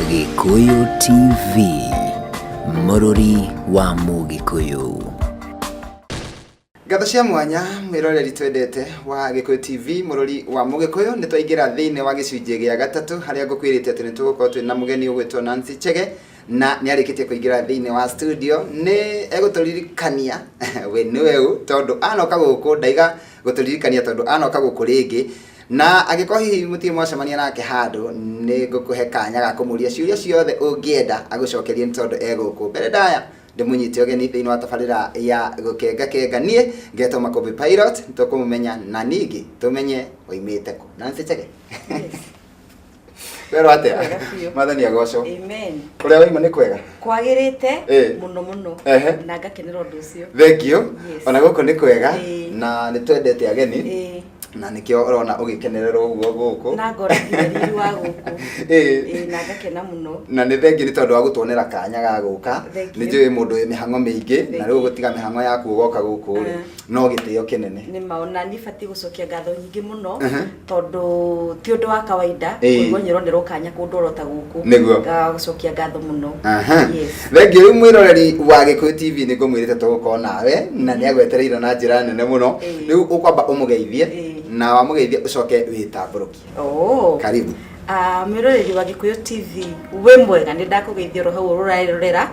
Gikuyu TV, Mũrũri wa Mũgĩkũyũ. Gatho cia mwanya mwiroreri twendete wa Gikuyu TV Mũrũri wa Mũgĩkũyũ nĩ twaingĩra thĩinĩ wa gĩcunjĩ gĩa gatatũ harĩa ngũkwĩrĩte atĩ nĩ tũgũkorwo twĩna mũgeni ũgwĩtwo Nancy Chege na nĩ arĩkĩtie kũingĩra thĩinĩ wa studio. Nĩ egũtũririkania we nĩwe ũ tondũ anoka gũkũ ndaiga gũtũririkania tondũ anoka gũkũ rĩngĩ na angĩkorwo hihi mũtirĩ mwacemania nake handũ nĩ ngũkũhe kanya ga kũmũria ciũria ciothe ũngĩenda agũcokerie nĩ tondũ egũkũ. Mbere ndaya ndĩmũnyite ũgeni thĩinĩ wa tabarĩra ya gũkenga niĩ ngetwo Makobi Pilot tũkũmũmenya na ningĩ tũmenye oimĩte kũ. Nancy Chege. Wero atia mathani agocwo. Amen. Kũrĩa waima nĩ kwega Kwagĩrĩte mũno na ngakenera ũndũ ũcio. Thank you. Ona gũkũ nĩ kwega na nĩ twendete ageni na nikio urona ugikenererwo uguo guku na ngoragirĩri wa guku na ngakena muno na nĩ thengi nĩ tondũ wa gũtuonera kanya ga guka nĩ njũĩ mũndũ wĩ mĩhango mĩingĩ na rĩu gũtiga mĩhango yaku ugoka guku no gĩtĩo kĩnene nĩ maona nĩ bati gũcokia ngatho nyingĩ mũno tondũ ti ũndũ wa kawaida kũigua nyironerwo kanya kũndũ orota guku gũcokia ngatho mũno. Thengi rĩu mwĩroreri wa Gikuyu TV nĩ ngũmwĩrĩte tũgũkorwo nawe na nĩ agwetereire na njĩra nene mũno rĩu ũkwamba ũmũgeithie na wamugeithie ucoke witambũrũkie. Karibu. Mwĩroreri wa Gikuyu TV we mwega nĩ ndakũgeithia ro hau rũrarorera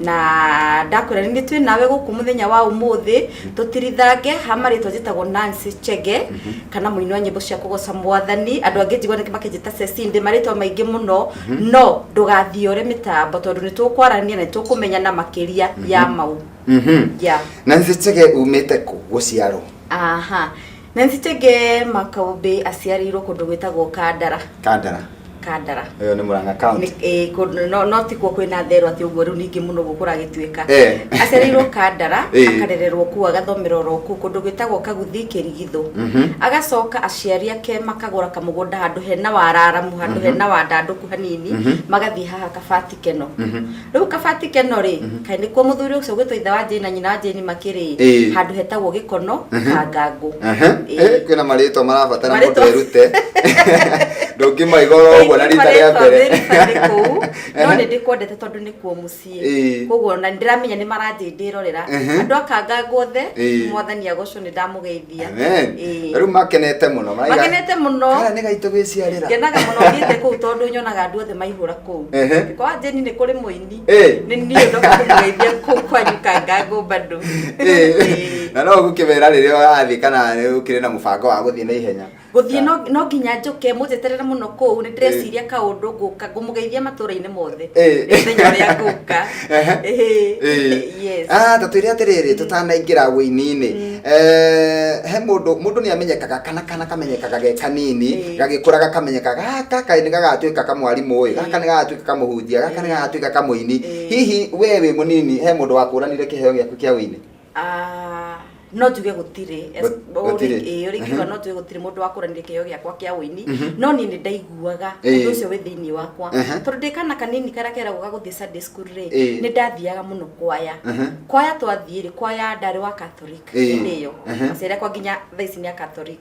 na ndakwĩra nĩ twĩ nawe gũkũ mũthenya wa ũmũthĩ tũtirithange hamarĩtwo njĩtagwo Nancy Chege kana mũini wa nyĩmbo cia kũgoca Mwathani andũ angĩ njigua nĩ makĩnjĩta Cecinde marĩtwa maingĩ mũno no ndũgathiore mĩtambo tondũ nĩ tũkwarania na tũkũmenyana makĩria ya mau. Nancy Chege umĩte kũ gũciarwo? Nancy Chege Makobi aciarirwo kũndũ gwĩtagwo Kandara. Eyo nĩ Murang'a County. No ti kuo kwĩna therũ atĩ ũguo rĩu ningĩ mũno gũkũra gĩtuĩka. Aciarirwo Kandara akarererwo kuo agathomera oro kuo kũndũ gwĩtagwo Kaguthi Kĩrigitho. Agacoka aciari ake makagũra kamũgũnda handũ hena wararamu handũ hena wandandũku hanini magathiĩ haha Kabatikeno. Rĩu Kabatikeno rĩ kaĩ nĩ kuo mũthuri ũcio gwĩtwo ithe wa Jane na nyina wa Jane makĩrĩ handũ hetagwo Gĩkono Kangangũ. Kwĩna marĩtwa marabatara mũndũ erute ndũngĩmaigoro na rita rĩa mbere no nĩ ndĩkwendete tondũ nĩ kuo mũciĩ koguo na ndĩramenya nĩ maranjĩndĩrorera andũ akangangwo othe Mwathani agocwo nĩ ndamũgeithia. Rĩu makenete mũno kana nĩ gaitũ gwĩciarĩra ngenaga mũno thiĩte kũu tondũ nyonaga andũ othe maihũra kũu kwa Jeni nĩ kũrĩ mũini nĩ niĩ ndoka kũmũgeithia kũu kwanyu Kangangũ bado na no gũkĩmera rĩrĩa ũrathiĩ kana nĩ ũkĩrĩ na mũbango wa gũthiĩ na ihenya gũthiĩ no nginya njoke mũnjeterere mũno kũu nĩ ndĩreciria kaũndũ ngũka ngũmũgeithia matũra-inĩ mothe mũthenya ũrĩa ngũka. Tatwĩre atĩrĩrĩ tũtanaingĩra wĩini-inĩ he mũndũ nĩ amenyekaga kana kamenyekaga ge kanini gagĩkũra gakamenyekaga gaka kaĩ nĩ gagatuĩka kamwarimũ ũyũ gaka nĩ gagatuĩka kamũhunjia gaka nĩ gagatuĩka kamũini. Hihi we wĩ mũnini he mũndũ wakũranire kĩheo gĩaku kĩa wĩini? No njuge gũtirĩ ũrĩkiuga no njuge gũtirĩ mũndũ wakũranire kĩheo gĩakwa kĩa wĩini no niĩ nĩ ndaiguaga ũndũ ũcio wĩ thĩinĩ wakwa tondũ ndĩ kana kanini karĩa keragwo gagũthiĩ Sunday school rĩ nĩ ndathiaga mũno kwaya twathiĩ rĩ kwaya ndarĩ wa Catholic hĩndĩ ĩyo aciari akwa nginya thaa ici nĩ a Catholic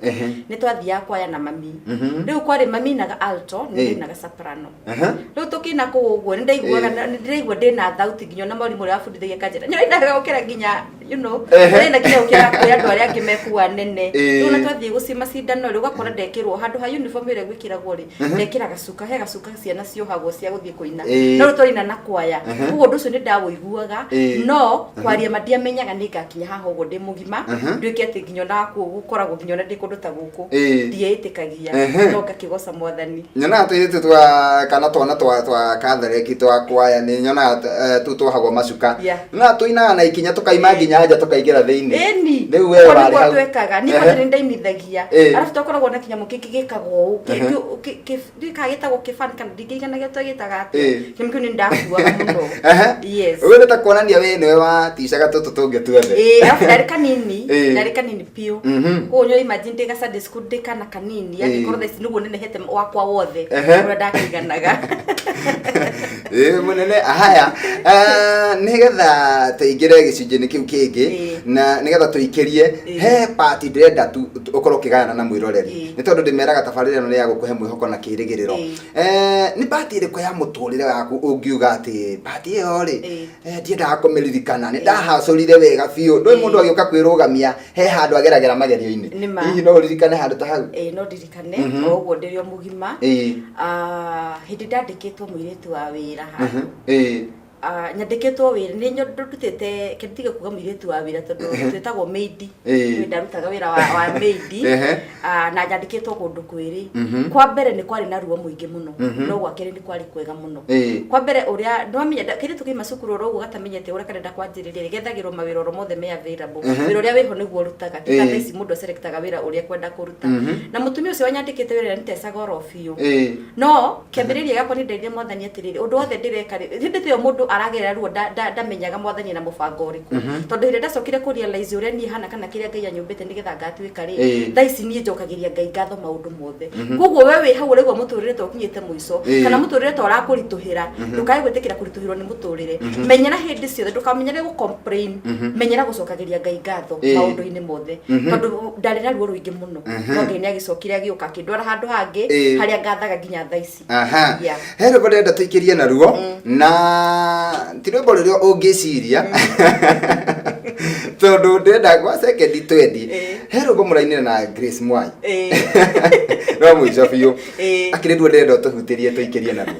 nĩ twathiaga kwaya na mami rĩu kwarĩ mami naga alto nĩ naga soprano rĩu tũkĩina kũu ũguo nĩ ndaiguaga ndĩraigua ndĩna thauti nginya na mwarimũ ũrĩa wabundithagia kanjĩra nyoendaga gũkĩra nginya ndĩna nginya gũkĩra kwĩ andũ arĩa angĩ mekua nene rĩu na twathiĩ gũcimacindano rĩu ũgakora ndekĩrwo handũ ha uniform ĩrĩa gwĩkĩragwo rĩ ndekĩra gacuka he gacuka ciana ciohagwo cia gũthiĩ kũina no rĩu twaina na kwaya ũguo ũndũ ũcio nĩ ndawũiguaga no kwaria mandiamenyaga nĩ ngakinya haha ũguo ndĩ mũgima nduĩke atĩ nginya na kuo gũkoragwo nginya na ndĩ kũndũ ta gũkũ ndiĩtĩkagia no ngakĩgoca Mwathani. Nyonaga tũirĩtu twa kana twana twa Catholic twa kwaya nĩ nyonaga tu twohagwo macuka na tũinaga na ikinya tũkaima nginya nja tũkaingĩra thĩinĩ rĩu we warĩ hau twekaga nĩ nĩ ndaimithagia arabu twakoragwo na kinyamũ kĩngĩ gĩkagwo gĩtagwo kĩbani kana ndingĩiganagia twagĩtaga kĩmũ kĩu nĩ ndakuaga mũno. Ũguo nĩ ta kuonania we nĩwe waticaga tũtũ tũngĩ tuothe arabu ndarĩ kanini piũ koguo nyo imagine ndĩ ga Sunday school ndĩ kana kanini angĩkorwo thaa ici nĩguo nenehete wakwa wothe ũrĩa ndakĩiganaga mũnene. Haya nĩgetha tũingĩre gĩcunjĩ-inĩ kĩu kĩngĩ ringi na nigetha tuikerie he party ndenda tu ukorwo kigana na mwiroreri ni tondu ndimeraga tabarira no ya gukuhe mwihoko na kirigiriro ni party iriko ya muturire waku ungiuga ati party iyo ri ndiendaga kumiririkana ni ndahacurire wega biu ndui mundu agioka kwirugamia he handu ageragera magerio-ini hihi no uririkane handu ta hau no ndirikane oguo ndirio mugima hindi ndandikitwo muiritu wa wira handu nyandikitwo wira ni ndutite kindige kuga muiritu wa wira tondu twetagwo maid ni ndarutaga wira wa maid na nyandikitwo kundu kwiri kwa mbere ni kwari na ruo muingi muno no gwakiri ni kwari kwega muno kwa mbere uria ndwamenya kiri tukima cukuru rogo gatamenyete uria kanenda kwanjiriria gethagirwo mawira ro mothe me available wira uria wiho niguo rutaga tikateci mundu selectaga wira uria kwenda kuruta na mutumia ucio wanyandikite wira ni tesaga oro biu no kiambiriria gakwa ni ndeithia mwathani atiriri undu wothe ndireka nditio mundu aragerera ruo ndamenyaga mwathani na mubango uriku tondu hire ndacokire ku realize uria ni hana kana kiria Ngai anyumbite nigetha ngatuika ri thaici ni njokagiria Ngai ngatho maundu mothe koguo we wi hau riguo muturire to kinyite muico kana muturire to rakurituhira ndukae gwitikira kurituhirwo ni muturire menyera hindi ciothe ndukamenyere gu complain menyera gucokagiria Ngai ngatho maundu-ini mothe tondu ndari na ruo ruingi muno no Ngai ni agicokire agiuka kindwara handu hangi haria ngathaga nginya thaici he rwimbo ndenda tuikirie na ruo na ti rwimbo ruria ungiciria tondu ndenda gwa second 20 he rwimbo murainira na Grace Mwai no mwico biu akiri nduo ndenda tuhutirie tuikirie na ruo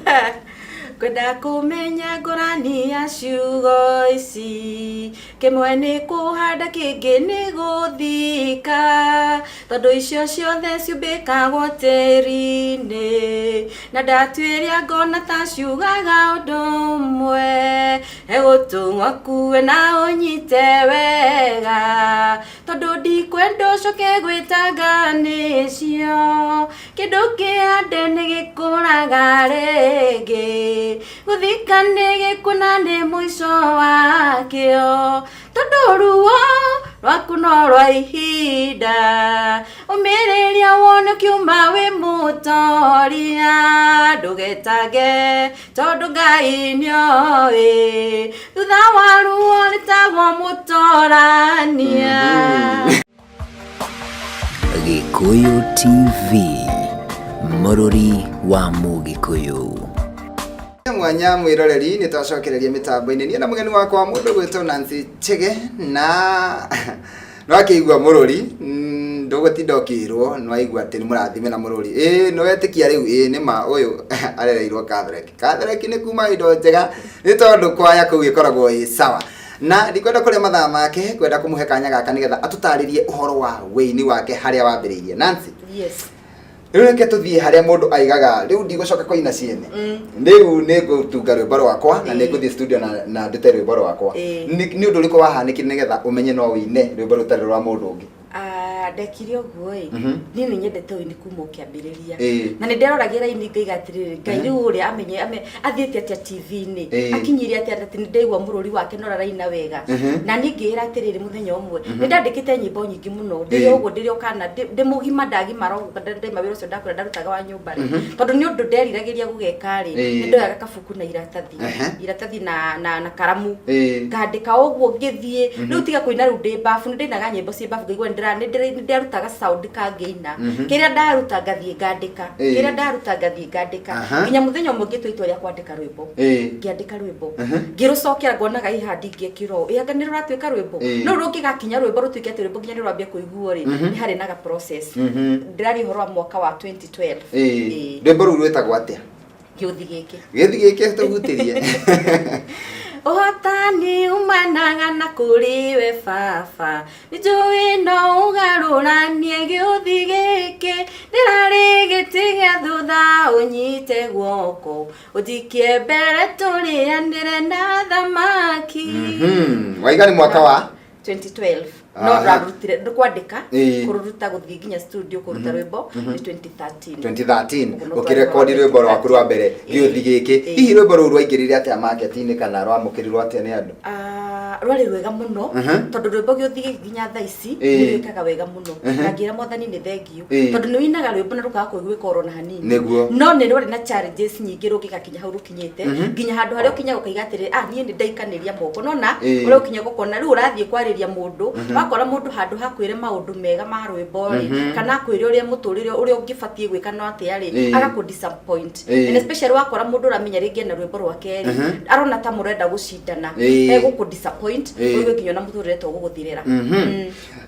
kwenda kumenya ngurani ya ciugo ici kimwe ni kuhanda kingi ni guthika tondu icio ciothe ciumbikagwo tiri-ini na ndatuiria ngona ta ciugaga undu umwe egutung'wa kuwe na unyite wega tondu ndikwenda ucoke gwitanga nicio kindu kiande ni gikuraga ringi guthikane gikuna ni mwico wakio tondu ruo rwaku no rwa ihinda umiriria wone kiuma wi mutoria ndugetage tondu Ngai niowi thutha wa ruo nitagwo mutorania. Gikuyu TV, Murori wa Mugikuyu. Mwanya mwiroreri ni twacokereria mitambo-ini ni na mugeni wakwa mundu gwitwo Nancy Chege na no akigwa murori ndugutinda ukirwo no aigwa ati ni murathime na murori no wetikia riu ni ma uyu arereirwo Catholic ni kuma indo njega ni tondu kwaya kuu ikoragwo sawa na ndikwenda kuria mathaa make kwenda kumuhe kanya gaka nigetha atutaririe uhoro wa weini wake haria wambiriirie Nancy. Yes. Reke tuthie haria mundu aigaga riu ndigucoka koina ciene riu ni gutunga rwimbo rwakwa na ni guthie studio na ndute rwimbo rwakwa ni undu uriko wahanikire nigetha umenye no wine rwimbo rutari rwa mundu ungi ndekire uguo ni ni nyendete uini kuma ukiambiriria na ni nderoragira ini ngaiga atiriri Ngai riu uria amenye athiete atia TV-ini akinyire atia ati ni ndaigua mururi wake no raraina wega na ni ngira atiriri muthenya umwe ni ndandikite nyimbo nyingi muno ndirio uguo ndirio kana ndi mugima ndagimara uguo ndi mawira ucio ndakora ndarutaga wa nyumba ri tondu ni undu nderiragiria gugeka ri ni ndoyaga kabuku na iratathi na karamu ngandika uguo ngithie riu tiga kuina riu ndi bafu ni ndinaga nyimbo ci bafu ngaigua ndirarutaga sound kangeina kiria ndaruta ngathie ngandika nginya muthenya umwe ngitwa ria kwandika rwimbo ngiandika rwimbo ngirucokera ngonaga ihandi ngiekiro anga ni ruratwika rwimbo no rungigakinya rwimbo rutwike ati rwimbo nginya ni rwambia kuiguo ri ni hari naga process ndirari horo mwaka wa 2012 rwimbo ru rwetagwo atia giuthi giki tugutirie Ohotani umanaga na kuri we baba njui no ugaruranie giuthi giki ndirari gitigia thutha unyite guoko uthikie mbere turianire na thamaki waiga ni mwaka wa 2012 no rarutire kwandika kururuta guthii nginya studio kuruta rwimbo ni 2013 ukirekodi rwimbo rwaku rwa mbere giuthi giki hihi rwimbo ruru rwaingirire atia market-ini kana rwamukirirwo atia ni andu rwari rwega muno tondu rwimbo gĩuthi ginya thaa ici nĩ rwĩkaga wega muno na ngĩra mwathani nĩ thengio tondu nĩ winaga rwimbo na rũkaga kũiguĩka oro na hanini no nĩ rwari na challenges nyingĩ rũngĩgakinya hau rũkinyĩte nginya handũ harĩa ũkinya gũkaiga atĩrĩrĩ niĩ nĩ ndaikanĩria moko nona ũrĩa ũkinya gũkona rĩu ũrathiĩ kwarĩria mũndũ wakora mũndũ handũ hakwĩre maũndũ mega ma rwimbo rĩ kana akwĩre ũrĩa mũtũrĩre ũrĩa ũngĩbatiĩ gwĩka no atĩa rĩ agakũ disappoint and especially wakora mũndũ ũramenya rĩngĩ na rwimbo rwake rĩ arona ta mũrenda gũcindana egũkũ disappoint ũgĩkinya na mũtũrĩre to gũgũthirĩra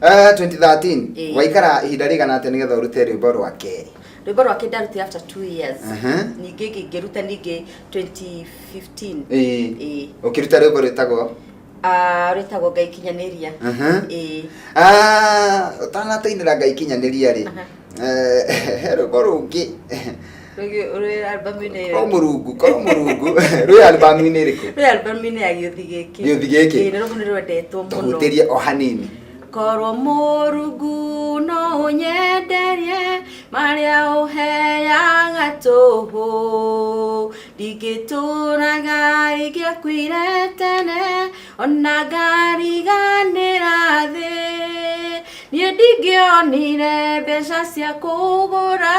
2013 waikara ihinda rĩigana atĩa nĩgetha ũrute rwimbo rwa kerĩ rwimbo rwake ndarutire after 2 years ningĩ ngĩruta ningĩ 2015 ũkĩruta rwimbo rwĩtagwo rwĩtagwo Ngai kinyanĩria ũtanatũinĩra Ngai kinyanĩria rĩ rwimbo rũngĩ rwĩ albamu-inĩ korwo mũrungu rwĩ albamu-inĩ ĩrĩkũ rwĩ albamu-inĩ ya gĩuthi gĩkĩ nĩ rwendetwo mũno tũhutĩrie o hanini korwo mũrungu no ũnyenderie marĩa ũheaga tũhũ ndingĩtũũraga ingĩakuire tene ona ngariganĩra thĩ niĩ ndingĩonire mbeca cia kũgũra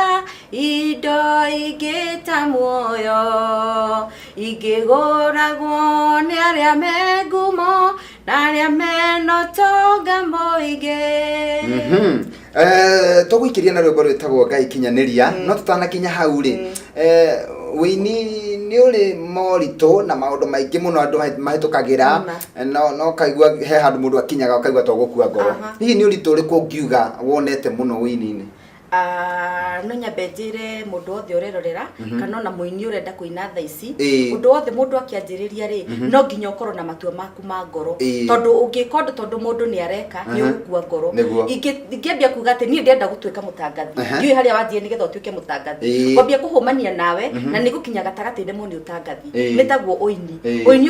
indo ingĩ ta muoyo ingĩgũragwo nĩ arĩa me ngumo na arĩa mena ũtonga mũingĩ tũgũikĩria na rwĩmbo rwĩtagwo Ngai kinyanĩria no tũtanakinya hau rĩ wĩini nĩ ũrĩ moritũ na maũndũ maingĩ mũno andũ mahĩtũkagĩra no kaigua he handũ mũndũ akinyaga akaigua to gũkua ngoro hihi nĩ ũritũ ũrĩkũ ũngiuga wonete mũno wĩini-inĩ no nyambe njĩre mũndũ wothe ũrerorera kana ona mũini ũrenda kũina thaa ici ũndũ wothe mũndũ akĩanjĩrĩria rĩ no nginya ũkorwo na matua maku ma ngoro tondũ ũngĩka ũndũ tondũ mũndũ nĩ areka nĩ ũgũkua ngoro ingĩambia kuga atĩ niĩ ndĩrenda gũtuĩka mũtangathi ndiũĩ harĩa wathiĩ nĩgetha ũtuĩke mũtangathi kwambia kũhũmania nawe na nĩ gũkinya gatagatĩ-inĩ mo nĩ ũtangathi nĩ taguo ũini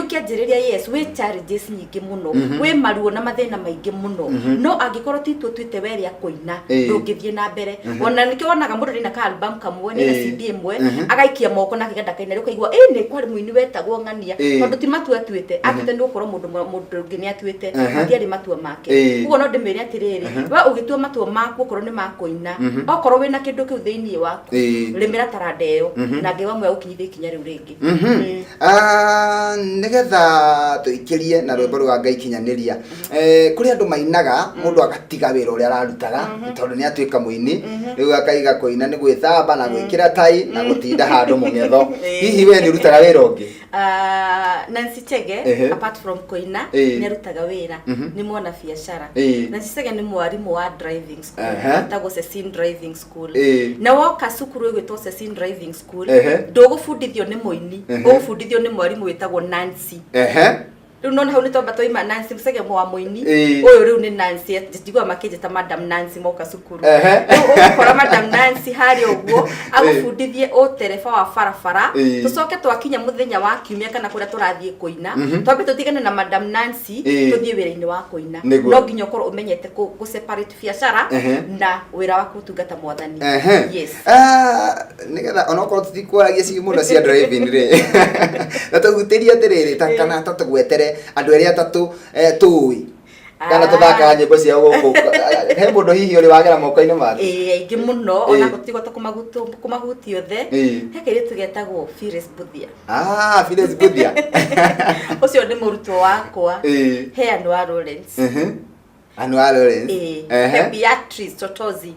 ũkĩanjĩrĩria yes wĩ challenges nyingĩ mũno wĩ maruo na mathĩna maingĩ mũno no angĩkorwo titũ tuĩte werĩa kũina ndũngĩthiĩ na mbere ona nikio wonaga mũndũ rĩna ka album kamwe nĩ na CD ĩmwe agaikia moko na kĩganda kaina rĩkaigua nĩ kwari mũini wetagwo ng'ania tondũ ti matua atuĩte nĩ gũkorwo mũndũ ũngĩ nĩ atuĩte matiarĩ matua make ũguo no ndĩmere atĩrĩrĩ we ũgĩtua matua maku okorwo nĩ makũina okorwo wĩna kĩndũ kĩu thĩinĩ waku rĩmĩra taranda ĩyo na Ngai wamwe ũkinyithie ikinya rĩu rĩngĩ nĩgetha tũikĩrie na rwĩmbo rwa Ngai kinyanĩria kũrĩ andũ mainaga mũndũ agatiga wĩra ũrĩa ararutaga tondũ nĩ atuĩka mũini rĩu akaiga kũina nĩ gwĩthamba na gwĩkĩra tai na gũtinda handũ mũngetho hihi we nĩ ũrutaga wĩra ũngĩ Nancy Chege apart from kũina nĩ arutaga wĩra nĩ mwana biacara Nancy Chege nĩ mwarimũ wa driving school etagwo Cecine driving school na woka cukuru ĩgwĩtwo Cecine driving school ndũgũbundithio nĩ mũini ũgũbundithio nĩ mwarimũ wĩtagwo Nancy rĩu nona hau nĩ twamba twaima Nancy Chege wa mũini ũyũ rĩu nĩ Nancy njigua makĩnjĩta Madam Nancy moka cukuru rĩu ũgũkora Madam Nancy harĩa ũguo agũbundithie ũtereba wa barabara tũcoke twakinya mũthenya wa kiumia kana kũrĩa tũrathiĩ kũina twambe tũtigane na Madam Nancy tũthiĩ wĩra-inĩ wa kũina no nginya ũkorwo ũmenyete gũ separate biacara na wĩra wa gũtungata mwathani yes nĩgetha onokorwo tũtikũaragia ciumo cia driving rĩ na tũhutĩrie atĩrĩrĩ kana tũgwetere andũ erĩ atatũ tũĩ kana tũthaka nyĩmbo cia gũkũ he mũndũ hihi ũrĩ wagera moko-inĩ make aingĩ mũno ona gũtigota kũmahutia othe he kairĩtu getagwo Phyllis Buthia Phyllis Buthia ũcio nĩ mũrutwo wakwa he Anwar Lawrence Anwar Lawrence he Beatrice Totozi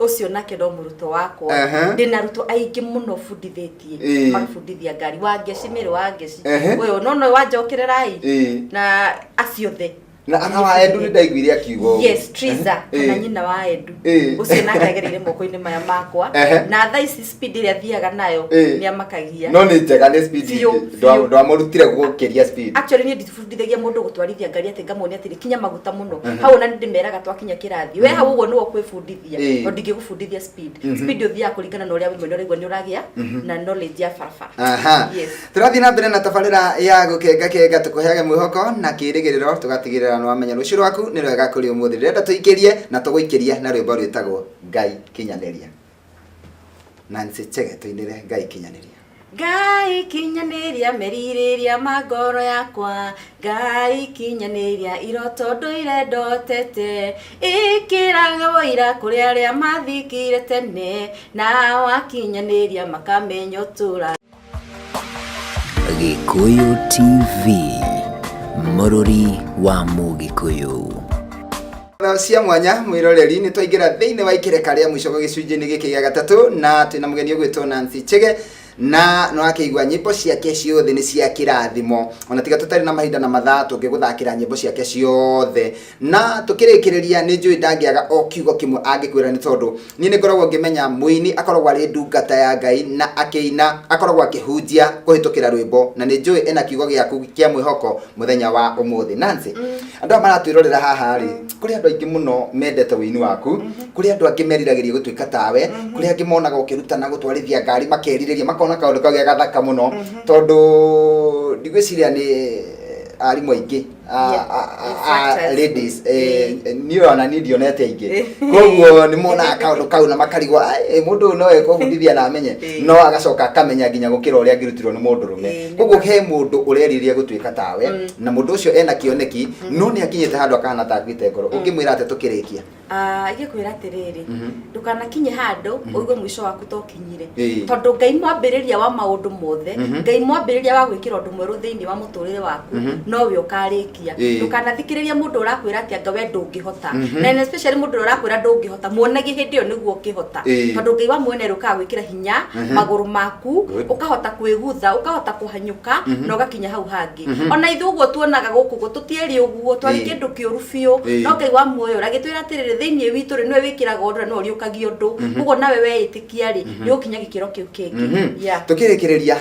ũcio nake no mũrutwo wakwa ndĩna arutwo aingĩ mũno bundithĩtie magabundithia ngari wa Ngeci Mĩrĩ wa Ngeci ũyũ no wanjokererai na aciothe na ana wa Edu nĩ ndaiguire akiuga yes Triza na nyina wa Edu ũcio nake agereire moko-inĩ maya makwa na thaa ici speed ĩrĩa thiaga nayo nĩ amakagia no nĩ njega nĩ speed ndwamũrutire gũkĩria speed actually niĩ ndibundithagia mũndũ gũtwarithia ngari atĩ ngamuonia atĩ kinya maguta mũno hau na ndĩmeraga twakinya kĩrathi we hau ũguo nĩwe kwĩbundithia no ndingĩgũbundithia speed ũthiaga kũringana na ũrĩa we mwene ũraigua nĩ ũragĩa na knowledge ya barabara tũrathiĩ na mbere na tabarĩra ya gũkenga tũkũheage mwĩhoko na kĩĩrĩgĩrĩro tũgatigĩrĩra no amenya rũciũ rwaku nĩ rwega kũrĩ ũmũthĩ rĩrenda tũikĩrie na tũgũikĩria na rwĩmbo rwĩtagwo Ngai kinyanĩria Nancy Chege tũinĩre Ngai kinyanĩria Ngai kinyanĩria merirĩria magoro yakwa, Ngai kinyanĩria iroto ndũire ndotete, ikĩraga woira kũrĩ arĩa mathikire tene, na wakinyanĩria makamenya ũtũũra. Gikuyu TV, mũrũri wa Mũgĩkũyũ. Cia mwanya mwiroreri ni twaingira thiini wa ikireka ria mwisho gicunjini giki gia gatatu na twina mugeni ugwitwo Nancy Chege na no akigwa nyimbo ciake ciothe ni cia kirathimo ona tiga tutari na mahinda na mathaa tungiguthakira nyimbo ciake ciothe na tukirikiriria ni njui ndangiaga o kiugo kimwe angikwira ni tondu ni ngoragwo ngimenya muini akoragwo ari ndungata ya Ngai na akiina akoragwo akihunjia kuhitukira rwimbo na ni njui ena kiugo giaku kia mwihoko muthenya wa umuthi. Nancy andu maratwirorera haha ri kuri andu aingi muno mendete wini waku kuri andu angi meriragiriria gutuika tawe kuri angi monaga ukirutana gutwarithia ngari makeririria makona kaundu kagĩa gathaka muno tondu ndigwiciria ni arimu aingi ladies niona ni ndionete aingi koguo ni mona kaundu kau na makarigwa mundu no ekubundithia na amenye no agacoka akamenya nginya gukira uria angirutirwo ni mundu rume koguo he mundu ureriria gutuika tawe na mundu ucio ena kioneki no ni akinyite handu akana takwite ngoro ungimwira ate tukirikia igikwira atiriri ndukana kinye handu uigwe mwisho waku tokinyire tondu Ngai mwambiriria wa maundu mothe Ngai mwambiriria wa gwikira undu mweru thiini wa muturire waku no we ukarikia ndukanathikiriria mundu urakwira ati anga we ndungihota na especially mundu urakwira ndungihota muonagi hindi yo niguo ukihota tondu Ngai wa muone ruka gwikira hinya maguru maku ukahota kwigutha ukahota kuhanyuka na ugakinya hau hangi ona ithu uguo tuonaga guku gututieri uguo twari kindu kiuru biu no Ngai wa muoyo uragitwira atiriri thiini witu ri nwe wikiraga undu no riukagia undu uguo nawe weitikia ri ni ukinya gikiro kiu kingi tukirikiriria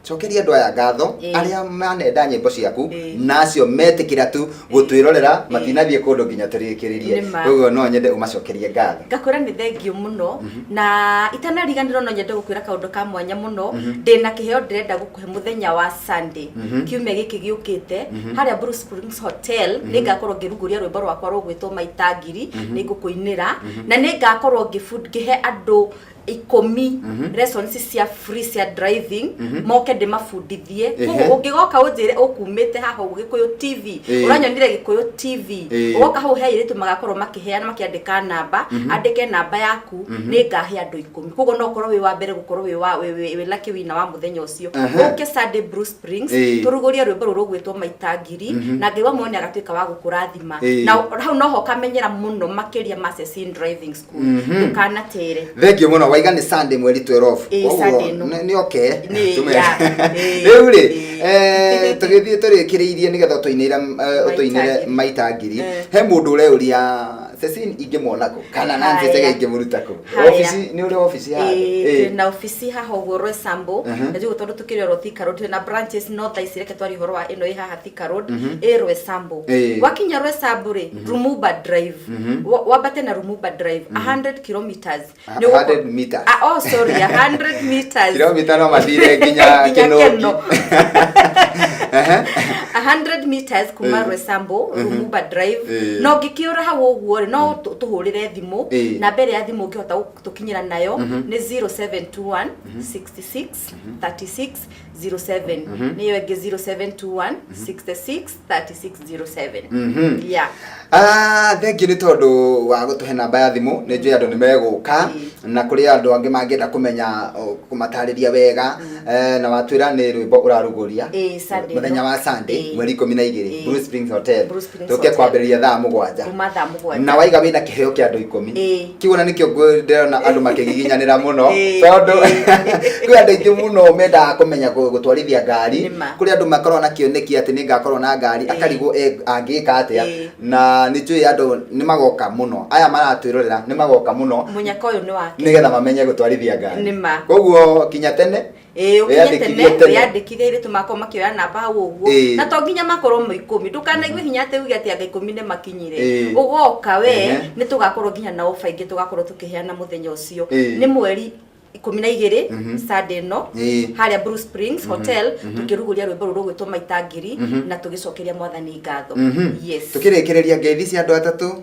cokeria andu aya ngatho aria manenda nyimbo ciaku nacio metikira tu gutwirorera matinathie kundu nginya turikiririe uguo no nyende umacokerie ngatho ngakura ni thengio muno na itanariganirwo no nyende gukwira kaundu ka mwanya muno ndina kiheo ndirenda gukuhe muthenya wa Sunday kiumia giki giukite haria Bruce Springs Hotel ningakorwo ngiruguria rwimbo rwakwa rugwitwo Maitangiri ningukuinira na ningakorwo ngihe andu 10 lessons cia free cia driving moke de mafundithie koguo ungigoka unjire ukumite haha Gikuyu TV uranyonire Gikuyu TV ugoka hau he iritu magakorwo makiheana makiandika namba andike namba yaku ningahe andu 10 koguo no korwo wi wa mbere gukorwo wi lucky wina wa muthenya ucio uke Sunday Bruce Springs turuguria rwimbo ruru gwitwo Maitangiri na Ngai wa muone agatuika wa gukurathima na hau no ho kamenyera muno makiria Masesin Driving School ndukanatere thengio muno waiga ni Sunday mweri 12 ni okay riu ri tugithie turikiriirie nigetha tuinire Maitangiri he mundu ureuria Sesin ingimonako kana Nancy Chege ingimurutako office ni uri office ha na office ha hogoro Sambo njugo tondu tukiriro Thika Road na branches north isireke twari horo wa ino iha Thika Road Rwe Sambo wakinya Rwe Sambo ri Rumuba Drive wabate na Rumuba Drive 100 kilometers 100 meters oh sorry 100 meters kilometer no mathire nginya Kinogi 100 meters kuma Rwe Sambo Rumuba Drive no gikiura hau uguo no tuhurire thimu na mbere ya thimu ngihota tukinyira nayo ni 0721 66 36 07 niyo ege 0721 66 36 07 thank you ni tondu wa gutuhe namba ya thimu ni njui andu ni meguka na kuri andu angi mangienda kumenya kumatariria wega na watwira ni rwimbo uraruguria muthenya wa Sunday mweri 12 Bruce Springs Hotel tuke kwambiriria thaa 7 na waiga wina kiheo kia andu 10 kiuna nikio ndirona andu makigiginyanira muno tondu kwi andu aingi muno menda kumenya gutwarithia ngari kuri andu makorwo na kioneki ati ningakorwo na ngari akarigwo angika atia na ni njui andu ni magoka muno aya maratwirorera ni magoka muno munyaka uyu ni wake nigetha mamenye gutwarithia ngari koguo kinya tene yandikithie iritu makoma kioya namba hau uguo na to nginya makorwo mo 10 ndukanaigwe hinya ate ugi ati anga 10 ne makinyire ugoka we ni tugakorwo nginya na offer ingi tugakorwo tukiheana muthenya ucio ni mweri 12 Sunday no haria Blue Springs Hotel tukiruguria rwimbo ruru gwitwo maita ngiri na tugicokeria mwathani ngatho. Yes, tukirekereria ngeithi cia andu atatu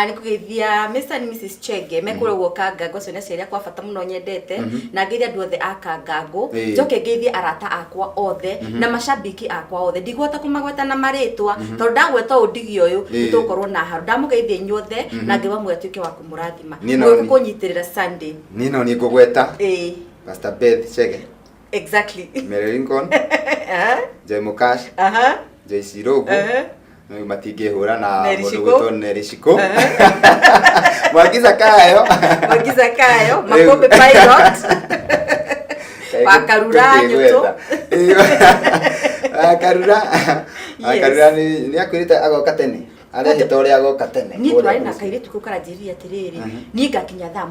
ni kugeithia Mr and Mrs Chege mekurwo Kangango ciana ciaria kwa bata muno nyendete na ngeithia andu othe a Kangango njoke ngeithia arata akwa othe na mashabiki akwa othe ndigwota kumagweta na maritwa tondu ndagweta undigio uyu tukorwo na haru ndamugeithia inyuothe na ngiwa mwatuike wa kumurathima mwe kunyitirira Sunday nino ni ngugweta Pastor Beth Chege exactly Mary Lincoln Joy Mukash Joy Sirogo matingihura na mundu gwitwo Nerishiko Magiza Kayo Makombe Pilot Wakarura nyuto Akarura ni akwirita agoka tene ale hitoria agoka tene ni twari na kairitu kukaranjiria atiriri ni ngakinya thaa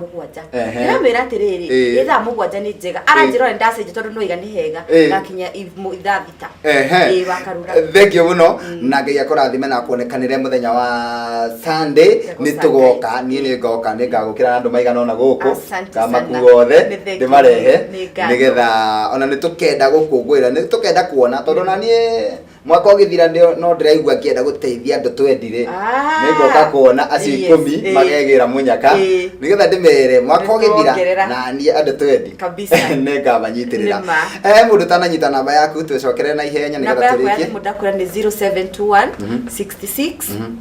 7 ndamwira atiriri thaa 7 ni njega aranjira ndacenje tondu no igani hega ngakinya ithaa 6 Wakarura thank you muno na ngai akurathime na kuonekanire muthenya wa Sunday ni tugoka ni ngoka ni ngagukira andu maigana ona guku kama kuothe ndimarehe nigetha ona ni tukenda gukungwira ni tukenda kuona tondu na ni mwaka ogithira no ndiraigua kienda guteithia andu twendire nigoka kuona acio 10 magegira munyaka nigetha ndimere mwaka ogithira na ni andu twendi kabisa ningamanyitirira mundu tananyita namba yaku twicokere na ihenya nigetha turikie mundu akura ni 0721 66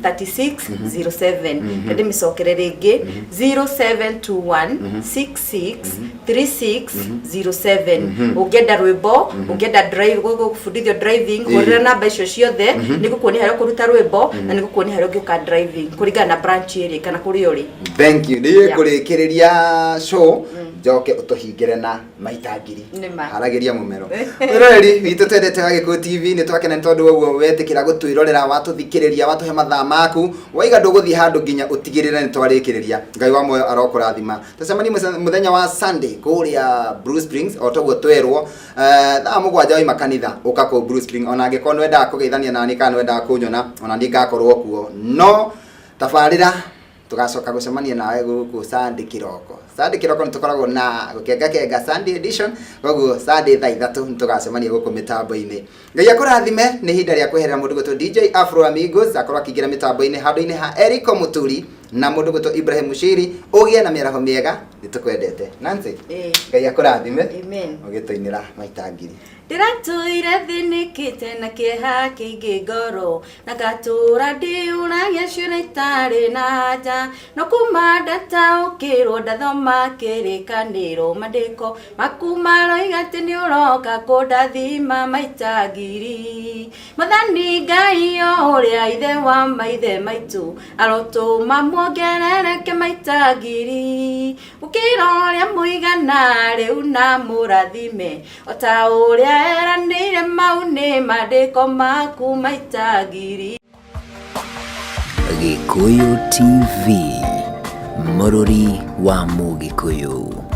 36 07 ndi micokere ringi 0721 66 36 07 ungenda rwimbo ungenda drive gukufundithio driving horera namba icio ciothe nigukuonia haria kuruta rwimbo na nigukuonia haria ungiuka driving kuringana na branch iri kana kuri uri. Thank you ni kurikiriria show njoke utuhingire na maitangiri haragiria mumero reri witu twendete Gikuyu TV ni twakena tondu woguo wetikira gutwirorera watuthikiriria watuhe mathaa maku waiga nduguthi handu nginya utigirire ni twarikiriria ngai wa moyo arokurathima tacemani muthenya wa Sunday kuria Blue Springs otoguo twerwo thaa 7 wa makanitha uka ku Blue Springs ona angikona wenda kugeithania nani kana wenda kunyona ona ndi ngakorwo kuo no tabarira tugacoka gucemania nawe guku Sunday kiroko nitukoragwo na gukenga Sunday edition koguo Sunday thaa 3 nitugacemania guku mitambo-ini ngai akurathime ni hinda ria kweherera mundu gwitwo DJ Afro Amigos akorwo akigira mitambo-ini handu-ini ha Eriko Muturi na mundu gwitwo Ibrahim Mushiri ugie na miaraho miega nitukwendete Nancy ngai akurathime amen ugitoinira maitangiri ndirature thinikite na kieha kiingi ngoro na gatura ndiuragia ciana itari na nja no kuma ndataukirwo ndathoma kirikaniro mandiko makuma roiga ati ni uroka kundathima maita ngiri Mwathani Ngai uria ithe wa maithe maitu arotuma muongerereke maita ngiri ukira uria muigana riu na murathime ota uria eranire mauni mandiko maku maita ngiri. Gikuyu TV, Mururi wa Mugikuyu.